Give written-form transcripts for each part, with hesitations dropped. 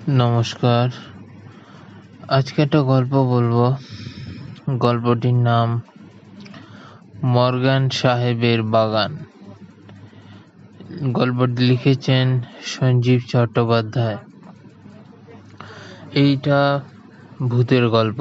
নমস্কার। আজকে একটা গল্প বলবো। গল্পটির নাম মর্গান সাহেবের বাগান। গল্পটি লিখেছেন সঞ্জীব চট্টোপাধ্যায়। এইটা ভূতের গল্প।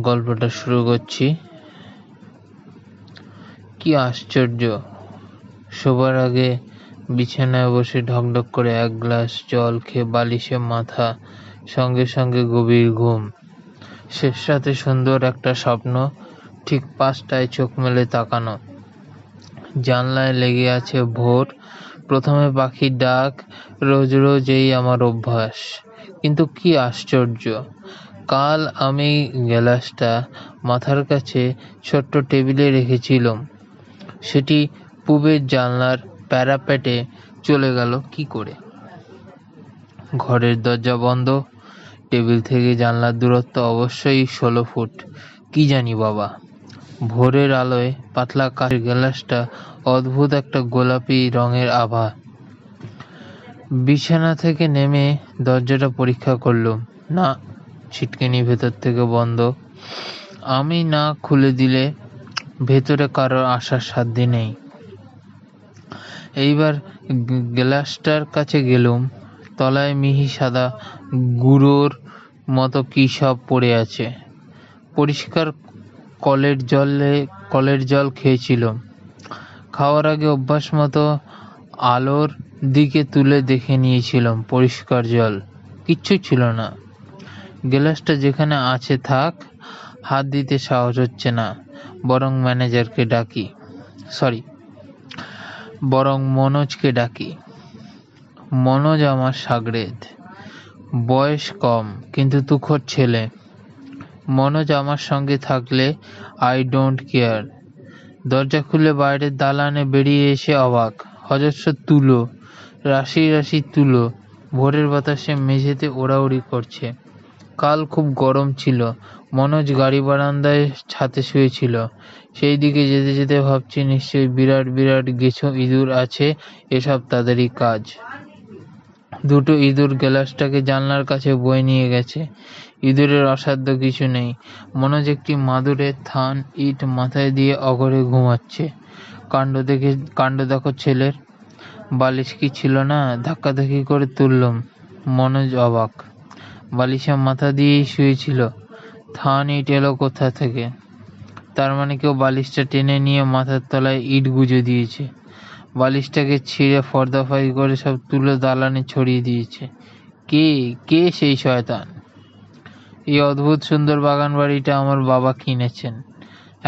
গল্পটা শুরু করছি। কি আশ্চর্য, শোবার আগে বিছানায় বসে ঢকঢক করে এক গ্লাস জল খেয়ে বালিশে মাথা, সঙ্গে সঙ্গে গভীর ঘুম, শেষ রাতে সুন্দর একটা স্বপ্ন, ঠিক 5টায় চোখ মেলে তাকানো, জানলায় লেগে আছে ভোর, প্রথমে পাখির ডাক, রোজ রোজ এই আমার অভ্যাস। কিন্তু কি আশ্চর্য, কাল আমি গ্লাসটা মাথার কাছে ছোট্ট টেবিলে রেখেছিলাম, সেটি পূবের জানলার প্যারাপেটে চলে গেল কি করে? ঘরের দরজা বন্ধ, টেবিল থেকে জানলার দূরত্ব অবশ্যই 16 ফুট। কি জানি বাবা। ভোরের আলোয় পাতলা কাচের গ্লাসটা অদ্ভুত একটা গোলাপি রঙের আভা। বিছানা থেকে নেমে দরজাটা পরীক্ষা করলুম, না, ছিটকিনি ভেতর থেকে বন্ধ। আমি না খুলে দিলে ভেতরে কারোর আসার সাধ্য নেই। এইবার গ্লাসটার কাছে গেলুম, তলায় মিহি সাদা গুঁড়োর মতো কি সব পড়ে আছে। পরিষ্কার কলের জল খেয়েছিলাম। খাওয়ার আগে অভ্যাস মতো আলোর দিকে তুলে দেখে নিয়েছিলাম, পরিষ্কার জল, কিচ্ছু ছিল না। গ্লাসটা যেখানে আছে থাক, হাত দিতে সাহস হচ্ছে না। বরং মনোজকে ডাকি। মনোজ আমার সাগরেদ, বয়স কম কিন্তু তুখোড় ছেলে। মনোজ আমার সঙ্গে থাকলে আই ডোন্ট কেয়ার। দরজা খুলে বাইরের দালানে বেরিয়ে এসে অবাক, অজস্র তুলো, রাশি রাশি তুলো ভোরের বাতাসে মেঝেতে ওড়াউড়ি করছে। কাল খুব গরম ছিল। মনোজ গাড়ি বারান্দায় ছাতে শুয়েছিল। সেই দিকে যেতে যেতে ভাবছি, নিশ্চয়ই বিরাট বিরাট গেছো ইঁদুর আছে, এসব তাদেরই কাজ। দুটো ইঁদুর গ্লাসটাকে জানলার কাছে বয়ে নিয়ে গেছে। ইঁদুরের অসাধ্য কিছু নেই। মনোজ একটি মাদুরের থান ইট মাথায় দিয়ে অঘরে ঘুমাচ্ছে। কাণ্ড দেখো ছেলের। বালিশ কি ছিল না? ধাক্কাধাক্কি করে তুললুম। মনোজ অবাক। বালিশে মাথা দিয়েই শুয়েছিল। থান ইট এলো কোথা থেকে? তার মানে কেউ বালিশটা টেনে নিয়ে মাথার তলায় ইট গুঁজে দিয়েছে। বালিশটাকে ছিঁড়ে ফর্দাফাই করে সব তুলো দালানে ছড়িয়ে দিয়েছে। কে সেই শয়তান? এই অদ্ভুত সুন্দর বাগান বাড়িটা আমার বাবা কিনেছেন।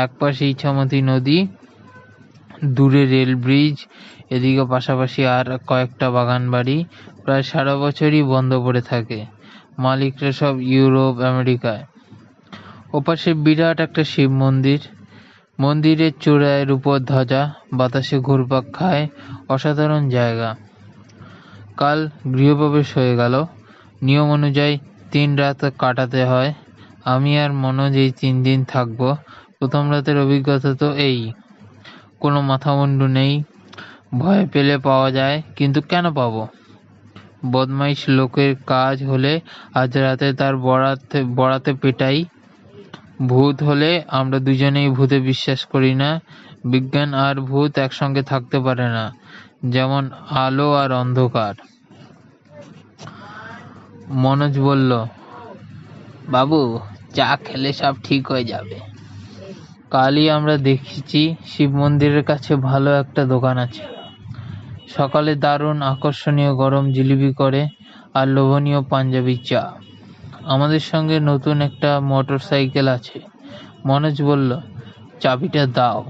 একপাশে ইছামতি নদী, দূরে রেল ব্রিজ, এদিকে পাশাপাশি আর কয়েকটা বাগান বাড়ি, প্রায় সারা বছরই বন্ধ পড়ে থাকে। মালিকরা সব ইউরোপ আমেরিকায়। ওপাশে বিরাট একটা শিব মন্দির, মন্দিরের চূড়ায় রূপোর ধ্বজা বাতাসে ঘুরপাক খায়, অসাধারণ জায়গা। কাল গৃহপ্রবেশ হয়ে গেল। নিয়ম অনুযায়ী 3 রাত কাটাতে হয়। আমি আর মনোজ এই 3 দিন থাকবো। প্রথম রাতের অভিজ্ঞতা তো এই, কোনো মাথামুন্ডু নেই। ভয় পেলে পাওয়া যায়, কিন্তু কেন পাবো? বদমাইশ লোকের কাজ হলে আজ রাতে তার বরাতে পেটাই। ভূত হলে আমরা দুজনেই ভূতে বিশ্বাস করি না। বিজ্ঞান আর ভূত একসঙ্গে থাকতে পারে না, যেমন আলো আর অন্ধকার। মনোজ বলল, বাবু, চা খেলে সব ঠিক হয়ে যাবে। কালই আমরা দেখেছি শিব মন্দিরের কাছে ভালো একটা দোকান আছে। সকালে দারুণ আকর্ষণীয় গরম জিলিপি করে আর লোভনীয় পাঞ্জাবি চা। আমাদের সঙ্গে নতুন একটা মোটর সাইকেল আছে। মনোজ বলল, চাবিটা দাও।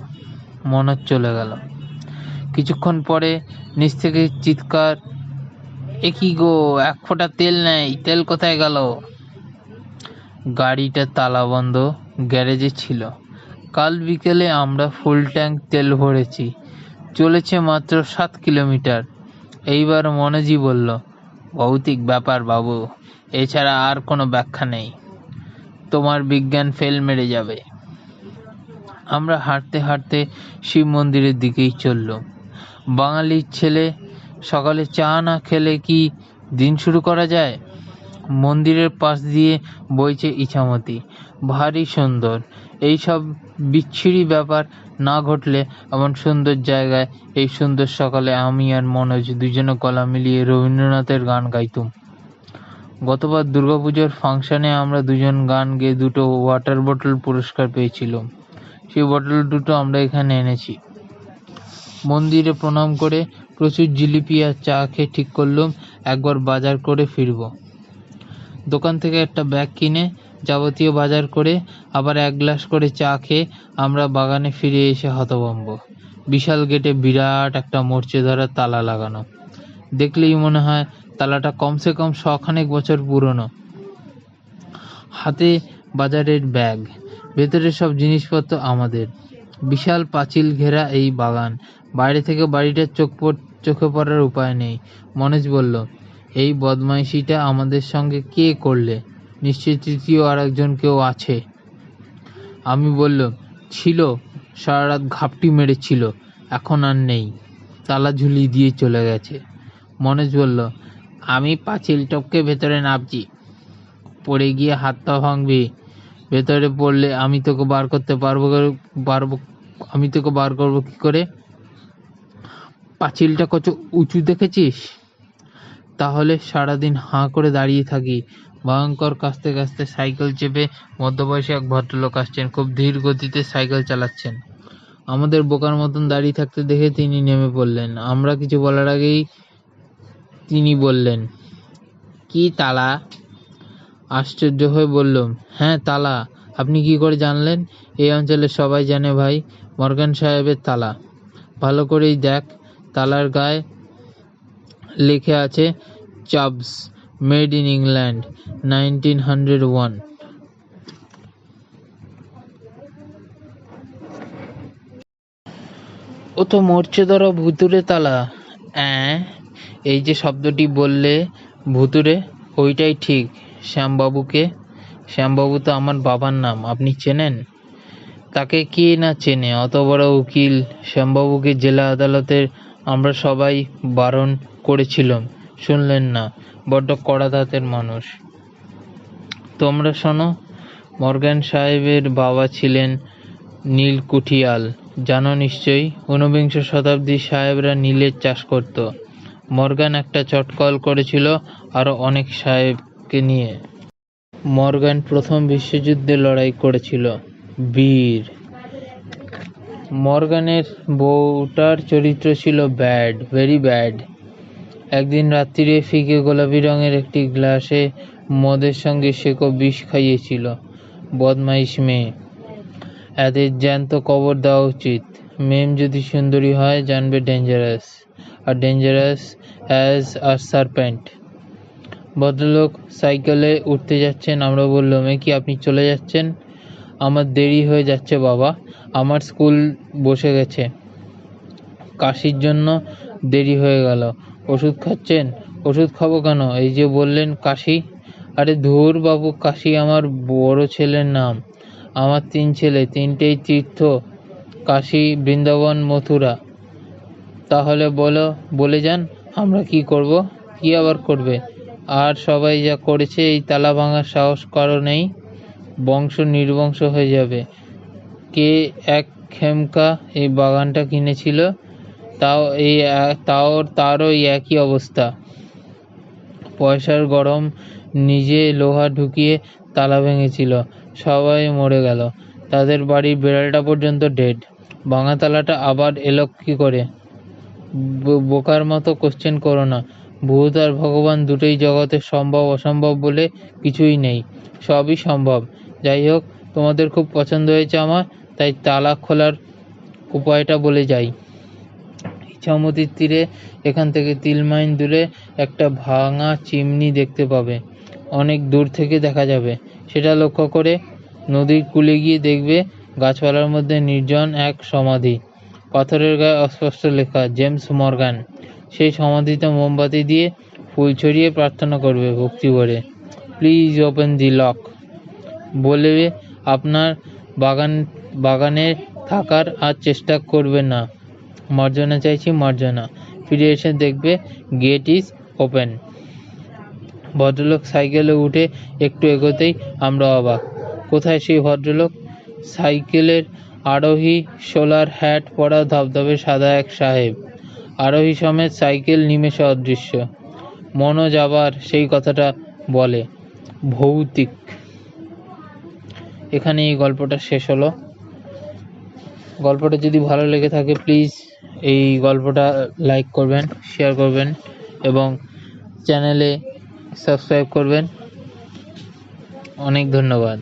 মনোজ চলে গেল। কিছুক্ষণ পরে নিচ থেকে চিৎকার, এ কি গো, 1 ফোঁটা তেল নেই, তেল কোথায় গেল? গাড়িটা তালা বন্ধ, গ্যারেজে ছিল। কাল বিকেলে আমরা ফুল ট্যাঙ্ক তেল ভরেছি। চলেছে মাত্র 7 কিলোমিটার। এইবার মনোজই বলল, ভৌতিক ব্যাপার বাবু, এছাড়া আর কোনো ব্যাখ্যা নেই। তোমার বিজ্ঞান ফেল মেরে যাবে। আমরা হাঁটতে হাঁটতে শিব মন্দিরের দিকেই চললুম। বাঙালির ছেলে, সকালে চা না খেলে কি দিন শুরু করা যায়। মন্দিরের পাশ দিয়ে বইছে ইছামতি, ভারী সুন্দর। এইসব বিচ্ছিরি ব্যাপার না ঘটলে এমন সুন্দর জায়গায় এই সুন্দর সকালে আমি আর মনোজ দুজনে গলা মিলিয়ে রবীন্দ্রনাথের গান গাইতুম। গতবার দুর্গাপুজোর ফাংশনে আমরা দুজন গান গেয়ে দুটো ওয়াটার বটল পুরস্কার পেয়েছিলাম। সেই বটল দুটো আমরা এখানে এনেছি। মন্দিরে প্রণাম করে প্রচুর জিলিপি আর চা খেয়ে ঠিক করলাম একবার বাজার করে ফিরব। দোকান থেকে একটা ব্যাগ কিনে যাবতীয় বাজার করে আবার 1 গ্লাস করে চা খেয়ে আমরা বাগানে ফিরে এসে হতভম্ব। বিশাল গেটে বিরাট একটা মরচে ধরা তালা লাগানো। দেখলেই মনে হয় তালাটা কমসে কম 100 বছর পুরনো। হাতে বাজারের ব্যাগ, ভেতরে সব জিনিসপত্র আমাদের। বিশাল পাঁচিল ঘেরা এই বাগান। বাইরে থেকে বাড়িটার চোখে পড়ার উপায় নেই। মনোজ বলল, এই বদমাইশিটা আমাদের সঙ্গে কে করলে? নিশ্চয়ই তৃতীয় আর একজন কেউ আছে। আমি বললাম, ছিল, সারা রাত ঘাপটি মেরেছিল, এখন আর নেই, তালা ঝুলিয়ে দিয়ে চলে গেছে। মনোজ বলল, আমি পাঁচিল টপকে ভেতরে নামছি, পড়ে গিয়ে হাত পা ভাঙবি। ভেতরে পড়লে আমি তোকে বার করবো কি করে? পাঁচিলটা কত উঁচু দেখেছিস? তাহলে সারাদিন হাঁ করে দাঁড়িয়ে থাকি। ভয়ঙ্কর কাস্তে কাস্তে সাইকেল চেপে মধ্যবয়সী এক ভদ্রলোক আসছেন, খুব ধীর গতিতে সাইকেল চালাচ্ছেন। আমাদের বোকার মতন দাঁড়িয়ে থাকতে দেখে তিনি নেমে পড়লেন। আমরা কিছু বলার আগেই তিনি বললেন, কি তালা? আশ্চর্য হয়ে বললাম, হ্যাঁ তালা। আপনি কি করে জানলেন? এই অঞ্চলে সবাই জানে ভাই, মর্গান সাহেবের তালা। ভালো করেই দেখ, তালার গায়ে লেখা আছে চাবস, মেড ইন ইংল্যান্ড, 1901। ও তো মরচে ধরা ভুতুরে তালা। এই যে শব্দটি বললে ভুতুরে, ওইটাই ঠিক। শ্যামবাবুকে? শ্যামবাবু তো আমার বাবার নাম, আপনি চেনেন? তাকে কে না চেনে, অত বড় উকিল শ্যামবাবুকে জেলা আদালতের আমরা সবাই বারণ করেছিলাম, শুনলেন না। বড্ড কড়া ধাতের মানুষ। তোমরা শোনো, মর্গান সাহেবের বাবা ছিলেন নীল কুঠিয়াল, জানো নিশ্চয়ই। 19বিংশ শতাব্দীর সাহেবরা নীলের চাষ করত। মর্গান একটা চটকল করেছিল আরো অনেক সাহেবকে নিয়ে। মর্গান প্রথম বিশ্বযুদ্ধে লড়াই করেছিল, বীর। মর্গানের বউটার চরিত্র ছিল ব্যাড, ভেরি ব্যাড। একদিন রাত্রিরে ফিকে গোলাপি রঙের একটি গ্লাসে মদের সঙ্গে সেকো বিষ খাইয়েছিল। বদমাইশ মেয়ে, এদের জ্যান্ত কবর দেওয়া উচিত। মেম যদি সুন্দরী হয় জানবে ডেঞ্জারাস, আর ডেঞ্জারাস অ্যাজ আ সারপেন্ট। ভদ্রলোক সাইকেলে উঠতে যাচ্ছেন, আমরা বললাম, এ কি আপনি চলে যাচ্ছেন? আমার দেরি হয়ে যাচ্ছে বাবা, আমার স্কুল বসে গেছে। কাশির জন্য দেরি হয়ে গেল। ওষুধ খাচ্ছেন? ওষুধ খাবো কেন, এই যে বললেন কাশি। আরে ধুর বাবু, কাশি আমার বড় ছেলের নাম। আমার 3 ছেলে, 3টেই তীর্থ, কাশী, বৃন্দাবন, মথুরা। তাহলে বলে যান, আমরা কি করব? কি আবার করবে? আর সবাই যা করেছে, এই তালা ভাঙার সাহস কারো নেই, বংশ নির্বংশ হয়ে যাবে। কে এক খেমকা এই বাগানটা কিনেছিল, তারও এই একই অবস্থা। পয়সার গরম, নিজে লোহা ঢুকিয়ে তালা ভেঙেছিল, সবাই মরে গেল। তাদের বাড়ির বেড়ালটা পর্যন্ত ডেড। ভাঙা তালাটা আবার এলো কি করে? বোকার মতো কোশ্চেন করো না। ভূত আর ভগবান দুটোই জগতে সম্ভব অসম্ভব বলে কিছুই নেই, সবই সম্ভব। যাই হোক, তোমাদের খুব পছন্দ হয়েছে আমার, তাই তালা খোলার উপায়টা বলে যাই। ইছামতির তীরে এখান থেকে 3 মাইল দূরে একটা ভাঙা চিমনি দেখতে পাবে, অনেক দূর থেকে দেখা যাবে। সেটা লক্ষ্য করে নদীর কূলে গিয়ে দেখবে গাছপালার মধ্যে নির্জন এক সমাধি। পাথরের গায়ে অস্পষ্ট লেখা, জেমস মর্গান। সেই সমাধিতে মোমবাতি দিয়ে ফুল ছড়িয়ে প্রার্থনা করবে ভক্তি ভরে, প্লিজ ওপেন দি লক। বলবে আপনার বাগানে থাকার আর চেষ্টা করবে না, মার্জনা চাইছি, মার্জনা। ফিরে এসে দেখবে গেট ইজ ওপেন। ভদ্রলোক সাইকেলে উঠে একটু এগোতেই আমরা অবাক। কোথায় সেই ভদ্রলোক? সাইকেলের আরোহী, সোলার হ্যাট পরা ধবধবে সাদা এক সাহেব। আরোহী সমেত সাইকেল নিমেষে অদৃশ্য। মনোজ আবার সেই কথাটা বলে, ভৌতিক। এখানে এই গল্পটা শেষ হলো। গল্পটা যদি ভালো লেগে থাকে প্লিজ এই গল্পটা লাইক করবেন, শেয়ার করবেন এবং চ্যানেলে সাবস্ক্রাইব করবেন। অনেক ধন্যবাদ।